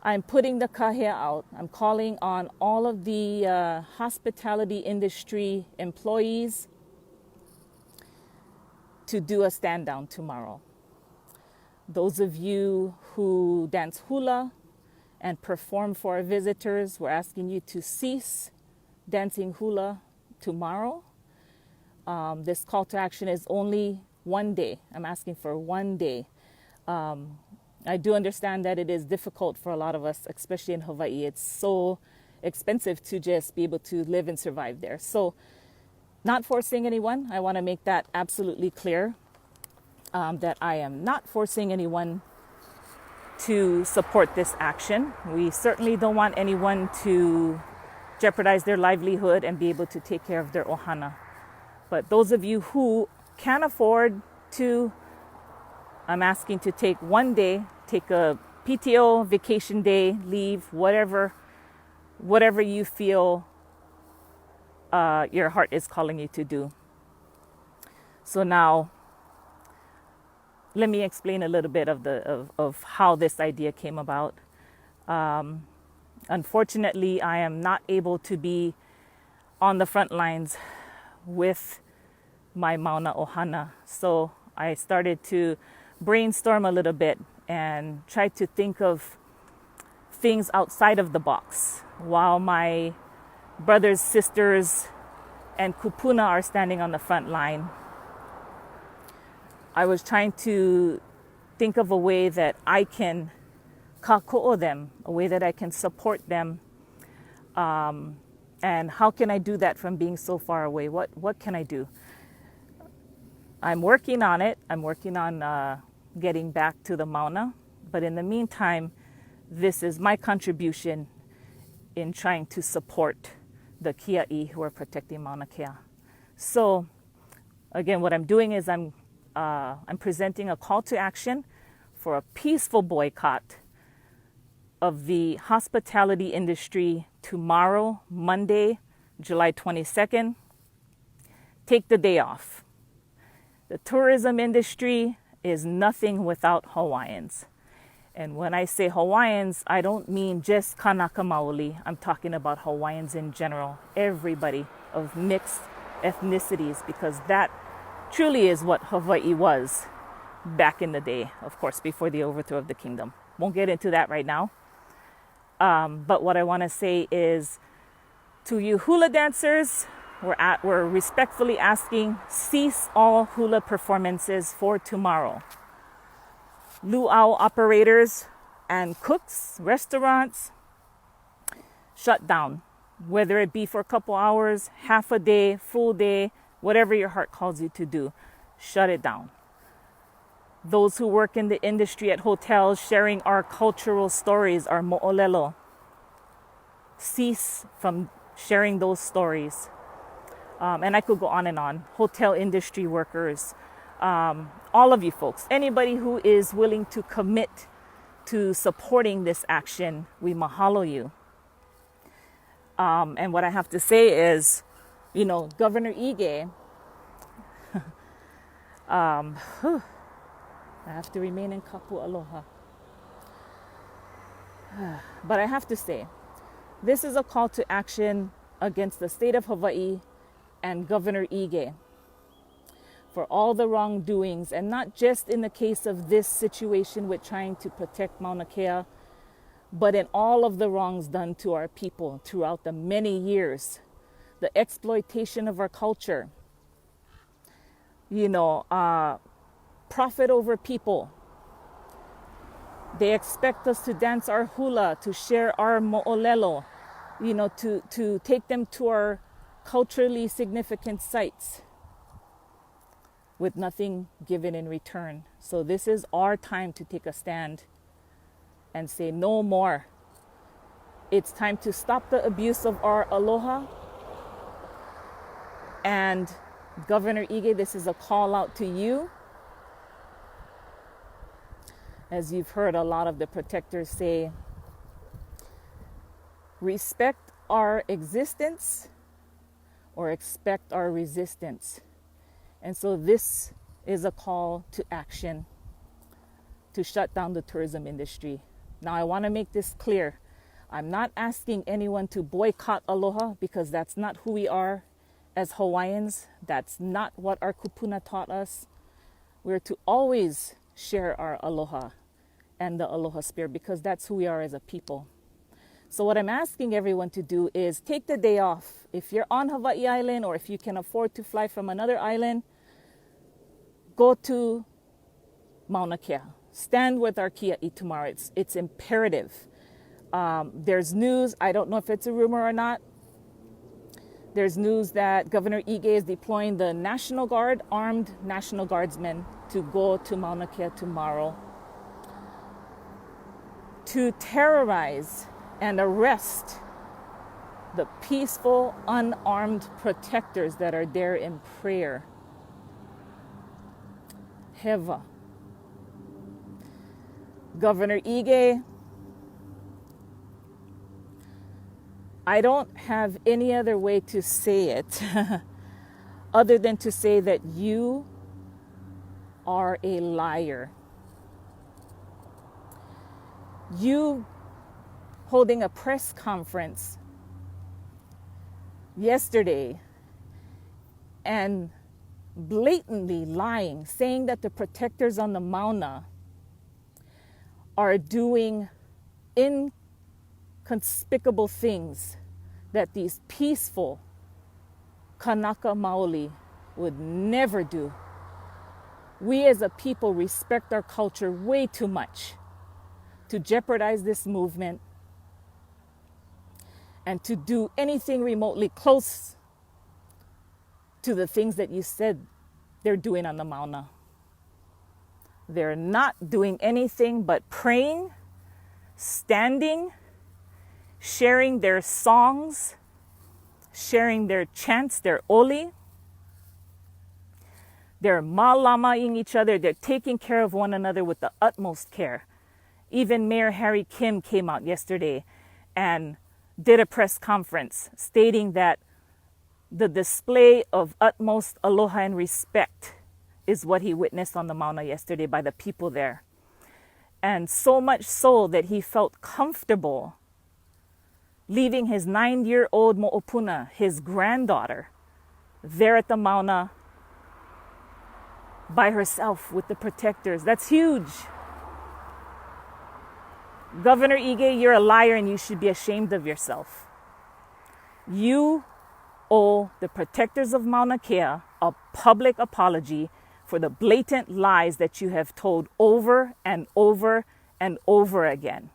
I'm putting the kahea out. I'm calling on all of the hospitality industry employees to do a stand down tomorrow. Those of you who dance hula and perform for our visitors, we're asking you to cease dancing hula tomorrow. This call to action is only one day. I'm asking for one day. I do understand that it is difficult for a lot of us, especially in Hawaii. It's so expensive to just be able to live and survive there. So, not forcing anyone. I want to make that absolutely clear, that I am not forcing anyone to support this action. We certainly don't want anyone to jeopardize their livelihood and be able to take care of their ohana. But those of you who can afford to, I'm asking to take one day, take a PTO, vacation day, leave, whatever you feel your heart is calling you to do. So now, let me explain a little bit of how this idea came about. Unfortunately, I am not able to be on the front lines with my Mauna Ohana. So I started to brainstorm a little bit and try to think of things outside of the box while my brothers, sisters, and kupuna are standing on the front line. I was trying to think of a way that I can kako'o them, a way that I can support them. And how can I do that from being so far away? What can I do? I'm working on it. I'm working on getting back to the Mauna. But in the meantime, this is my contribution in trying to support the Kia'i who are protecting Mauna Kea. So again, what I'm doing is I'm presenting a call to action for a peaceful boycott of the hospitality industry tomorrow, Monday, July 22nd. Take the day off. The tourism industry is nothing without Hawaiians. And when I say Hawaiians, I don't mean just Kanaka Maoli. I'm talking about Hawaiians in general, everybody of mixed ethnicities, because that truly is what Hawaii was back in the day, of course, before the overthrow of the kingdom. Won't get into that right now. But what I want to say is, to you hula dancers, we're respectfully asking, cease all hula performances for tomorrow. Luau operators and cooks, restaurants, shut down, whether it be for a couple hours, half a day, full day, whatever your heart calls you to do, shut it down. Those who work in the industry at hotels sharing our cultural stories, our mo'olelo, cease from sharing those stories. And I could go on and on. Hotel industry workers, all of you folks, anybody who is willing to commit to supporting this action, we mahalo you. And what I have to say is, Governor Ige, I have to remain in kapu aloha. But I have to say, this is a call to action against the state of Hawaii and Governor Ige for all the wrongdoings, and not just in the case of this situation with trying to protect Mauna Kea, but in all of the wrongs done to our people throughout the many years, the exploitation of our culture, profit over people. They expect us to dance our hula, to share our mo'olelo, to take them to our culturally significant sites with nothing given in return. So this is our time to take a stand and say no more. It's time to stop the abuse of our aloha. And Governor Ige, this is a call out to you. As you've heard a lot of the protectors say, respect our existence or expect our resistance. And so this is a call to action to shut down the tourism industry Now, I want to make this clear. I'm not asking anyone to boycott aloha because that's not who we are as Hawaiians. That's not what our kupuna taught us. We're to always share our aloha and the aloha spirit because that's who we are as a people. So what I'm asking everyone to do is take the day off. If you're on Hawaii Island or if you can afford to fly from another island, go to Mauna Kea. Stand with our kia'i tomorrow. It's imperative. There's news, I don't know if it's a rumor or not. There's news that Governor Ige is deploying the National Guard, armed National Guardsmen, to go to Mauna Kea tomorrow to terrorize and arrest the peaceful, unarmed protectors that are there in prayer. Heva. Governor Ige, I don't have any other way to say it other than to say that you are a liar. You holding a press conference yesterday and blatantly lying, saying that the protectors on the Mauna are doing inconspicuous things that these peaceful Kanaka Maoli would never do. We as a people respect our culture way too much to jeopardize this movement and to do anything remotely close to the things that you said they're doing on the Mauna. They're not doing anything but praying, standing, sharing their songs, sharing their chants, their oli. They're malamaing each other. They're taking care of one another with the utmost care. Even Mayor Harry Kim came out yesterday and did a press conference stating that the display of utmost aloha and respect is what he witnessed on the Mauna yesterday by the people there. And so much so that he felt comfortable leaving his 9-year-old Mo'opuna, his granddaughter, there at the Mauna by herself with the protectors. That's huge. Governor Ige, you're a liar and you should be ashamed of yourself. You owe the protectors of Mauna Kea a public apology for the blatant lies that you have told over and over and over again.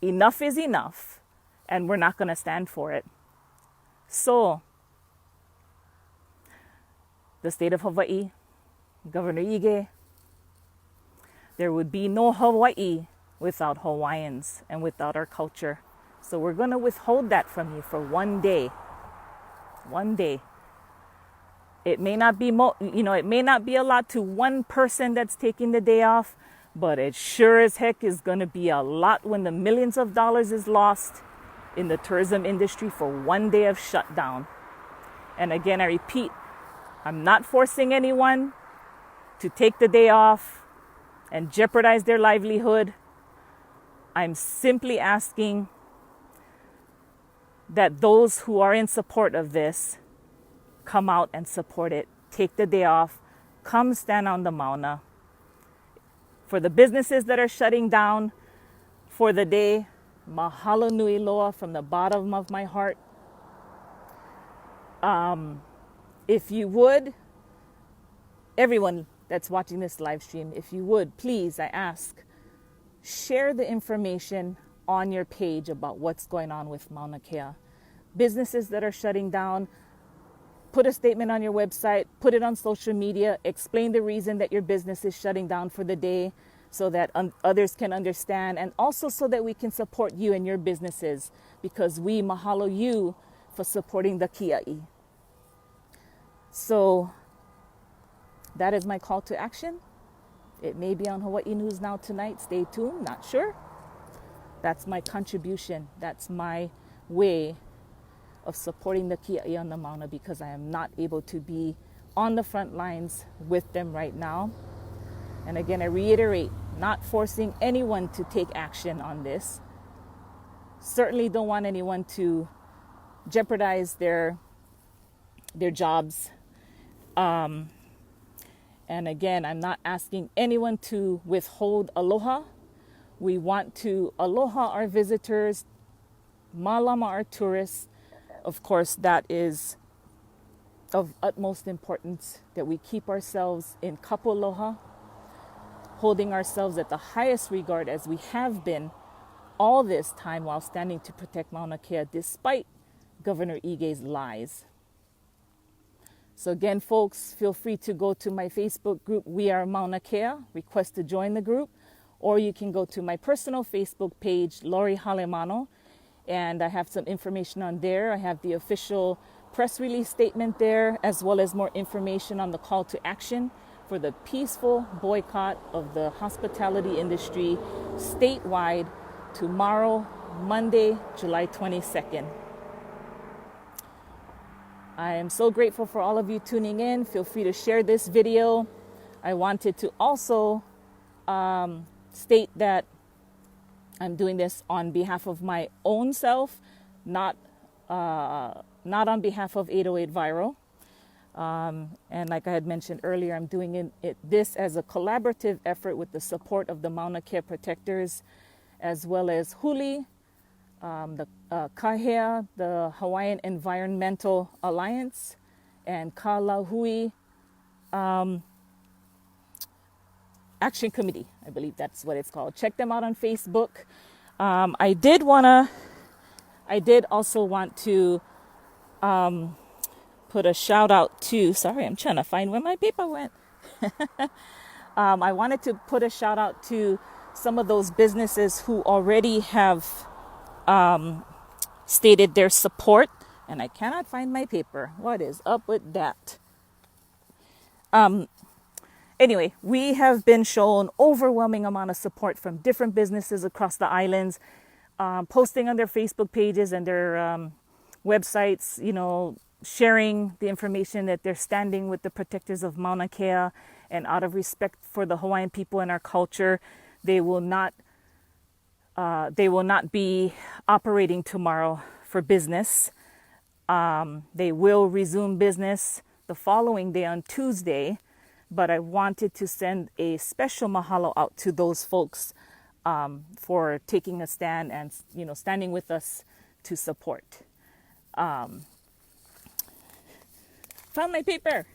Enough is enough, and we're not going to stand for it. So, the state of Hawaii, Governor Ige, there would be no Hawaii without Hawaiians and without our culture. So we're going to withhold that from you for one day. One day. It may not be it may not be a lot to one person that's taking the day off, but it sure as heck is going to be a lot when the millions of dollars is lost in the tourism industry for one day of shutdown. And again, I repeat, I'm not forcing anyone to take the day off and jeopardize their livelihood. I'm simply asking that those who are in support of this come out and support it. Take the day off. Come stand on the Mauna. For the businesses that are shutting down for the day, mahalo nui loa from the bottom of my heart. If you would, everyone that's watching this live stream, if you would, please, I ask, share the information on your page about what's going on with Mauna Kea. Businesses that are shutting down, put a statement on your website, put it on social media, explain the reason that your business is shutting down for the day so that others can understand, and also so that we can support you and your businesses, because we mahalo you for supporting the kia'i. So that is my call to action. It may be on Hawaii News Now tonight. Stay tuned, not sure. That's my contribution. That's my way of supporting the kia'i on the Mauna, because I am not able to be on the front lines with them right now. And again, I reiterate, not forcing anyone to take action on this. Certainly don't want anyone to jeopardize their jobs. And again, I'm not asking anyone to withhold aloha. We want to aloha our visitors, malama our tourists. Of course, that is of utmost importance that we keep ourselves in kapu aloha, holding ourselves at the highest regard as we have been all this time while standing to protect Mauna Kea despite Governor Ige's lies. So again, folks, feel free to go to my Facebook group, We Are Mauna Kea, request to join the group, or you can go to my personal Facebook page, Lori Halemano, and I have some information on there. I have the official press release statement there, as well as more information on the call to action for the peaceful boycott of the hospitality industry statewide tomorrow, Monday, July 22nd. I am so grateful for all of you tuning in. Feel free to share this video. I wanted to also state that I'm doing this on behalf of my own self, not on behalf of 808 Viral. And like I had mentioned earlier, I'm doing this as a collaborative effort with the support of the Mauna Kea Protectors, as well as Huli, the Kahea, the Hawaiian Environmental Alliance, and Kalahui Action Committee. I believe that's what it's called. Check them out on Facebook. I did also want to put a shout out to, sorry, I'm trying to find where my paper went. I wanted to put a shout out to some of those businesses who already have stated their support, and I cannot find my paper. What is up with that? Anyway, we have been shown overwhelming amount of support from different businesses across the islands, posting on their Facebook pages and their websites, you know, sharing the information that they're standing with the protectors of Mauna Kea, and out of respect for the Hawaiian people and our culture, they will not be operating tomorrow for business. They will resume business the following day on Tuesday, but I wanted to send a special mahalo out to those folks for taking a stand and, you know, standing with us to support. Found my paper.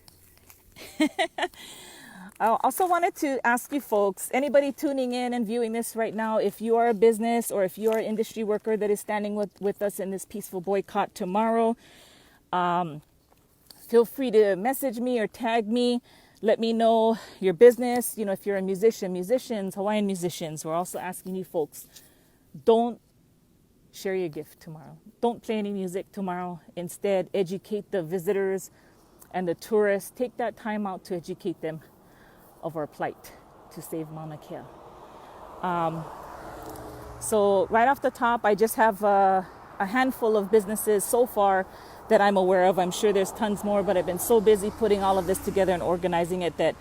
I also wanted to ask you folks, anybody tuning in and viewing this right now, if you are a business or if you are an industry worker that is standing with us in this peaceful boycott tomorrow, feel free to message me or tag me. Let me know your business. You know, if you're a musicians, Hawaiian musicians, we're also asking you folks, don't share your gift tomorrow. Don't play any music tomorrow. Instead, educate the visitors and the tourists. Take that time out to educate them of our plight to save Mauna Kea. So right off the top, I just have a handful of businesses so far that I'm aware of. I'm sure there's tons more, but I've been so busy putting all of this together and organizing it that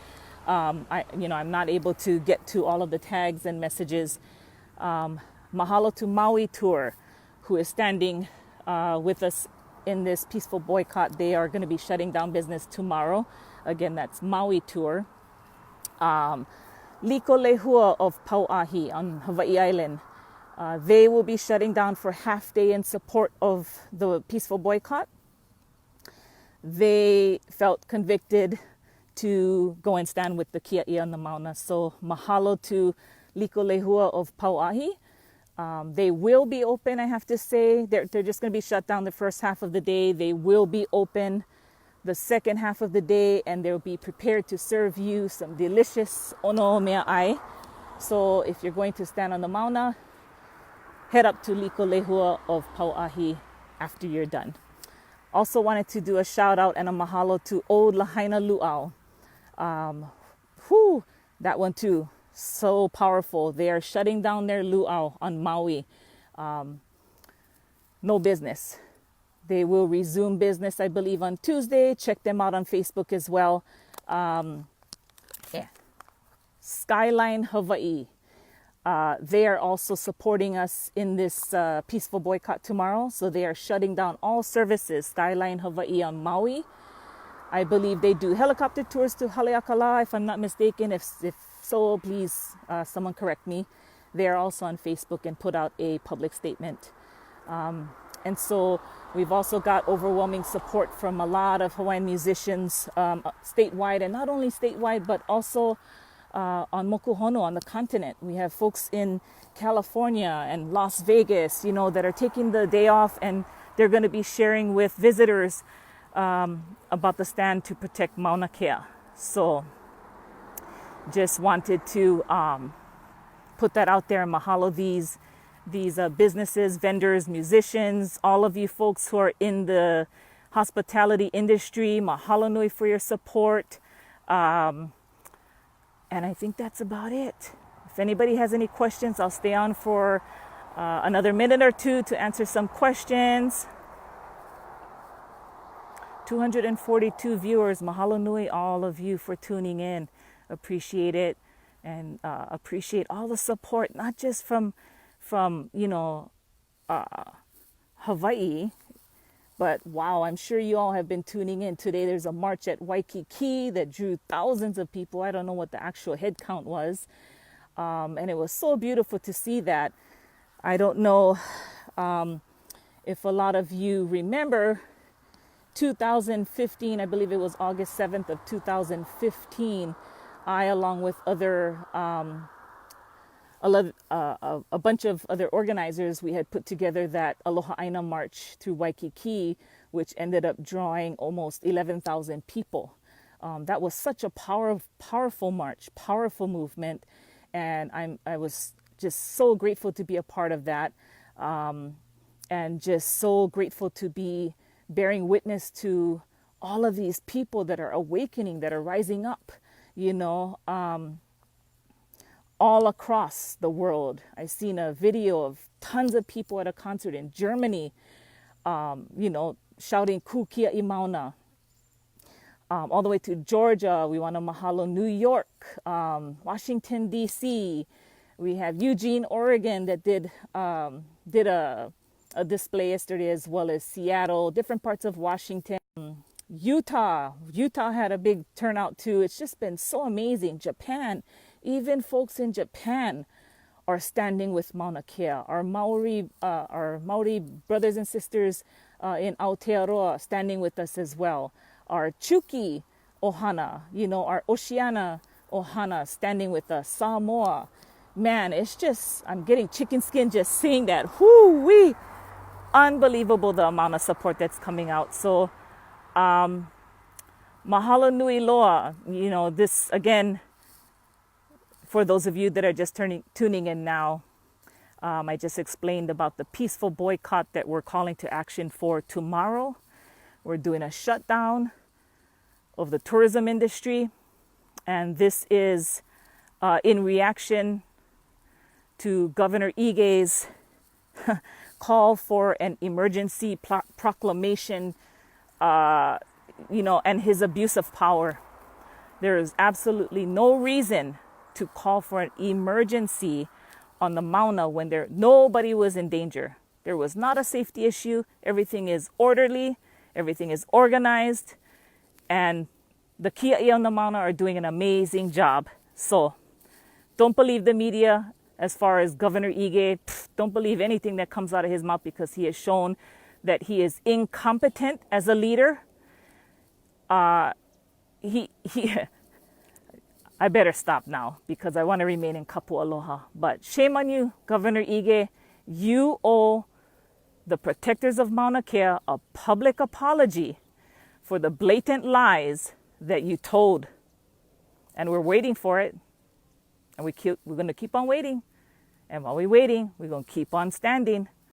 I'm not able to get to all of the tags and messages. Mahalo to Maui Tour, who is standing with us in this peaceful boycott. They are going to be shutting down business tomorrow. Again, that's Maui Tour. Liko Lehua of Pauahi on Hawaii Island. They will be shutting down for half day in support of the peaceful boycott. They felt convicted to go and stand with the Kia'i on the Mauna. So mahalo to Liko Lehua of Pauahi. They will be open, I have to say. They're just going to be shut down the first half of the day. They will be open the second half of the day, and they'll be prepared to serve you some delicious ono mea ai. So if you're going to stand on the Mauna, head up to Liko Lehua of Pauahi after you're done. Also wanted to do a shout out and a mahalo to Old Lahaina Luau. That one too, so powerful. They are shutting down their luau on Maui. No business. They will resume business, I believe, on Tuesday. Check them out on Facebook as well. Skyline Hawaii. They are also supporting us in this peaceful boycott tomorrow. So they are shutting down all services, Skyline Hawaii on Maui. I believe they do helicopter tours to Haleakala, if I'm not mistaken. If so, please, someone correct me. They are also on Facebook and put out a public statement. And so we've also got overwhelming support from a lot of Hawaiian musicians statewide, and not only statewide, but also on Mokuhono, on the continent. We have folks in California and Las Vegas, that are taking the day off, and they're going to be sharing with visitors about the stand to protect Mauna Kea. So just wanted to put that out there and mahalo these businesses, vendors, musicians, all of you folks who are in the hospitality industry. Mahalo nui for your support. And I think that's about it. If anybody has any questions, I'll stay on for another minute or two to answer some questions. 242 viewers. Mahalo nui, all of you, for tuning in. Appreciate it, and appreciate all the support, not just from Hawaii, but wow, I'm sure you all have been tuning in. Today there's a march at Waikiki that drew thousands of people. I don't know what the actual head count was, and it was so beautiful to see that. I don't know if a lot of you remember 2015, I believe it was August 7th of 2015, I, along with other a bunch of other organizers, we had put together that Aloha Aina March through Waikiki, which ended up drawing almost 11,000 people. That was such a powerful march, powerful movement, and I was just so grateful to be a part of that, and just so grateful to be bearing witness to all of these people that are awakening, that are rising up, all across the world. I seen a video of tons of people at a concert in Germany, shouting Kukia I Mauna. All the way to Georgia, we want to mahalo New York, Washington, D.C. We have Eugene, Oregon that did a display yesterday, as well as Seattle, different parts of Washington. Utah had a big turnout too. It's just been so amazing. Japan, even folks in Japan are standing with Mauna Kea. Our Maori brothers and sisters in Aotearoa standing with us as well. Our Chuki Ohana, our Oceania Ohana standing with us. Samoa, man, it's just, I'm getting chicken skin just seeing that. Whoo-wee! Unbelievable the amount of support that's coming out. So mahalo nui loa. This again, for those of you that are just tuning in now, I just explained about the peaceful boycott that we're calling to action for tomorrow. We're doing a shutdown of the tourism industry, and this is in reaction to Governor Ige's call for an emergency proclamation, and his abuse of power. There is absolutely no reason to call for an emergency on the Mauna when nobody was in danger. There was not a safety issue. Everything is orderly. Everything is organized. And the Kia'i on the Mauna are doing an amazing job. So don't believe the media. As far as Governor Ige, don't believe anything that comes out of his mouth, because he has shown that he is incompetent as a leader. I better stop now because I want to remain in kapu aloha. But shame on you, Governor Ige. You owe the protectors of Mauna Kea a public apology for the blatant lies that you told. And we're waiting for it. And we're going to keep on waiting. And while we're waiting, we're going to keep on standing.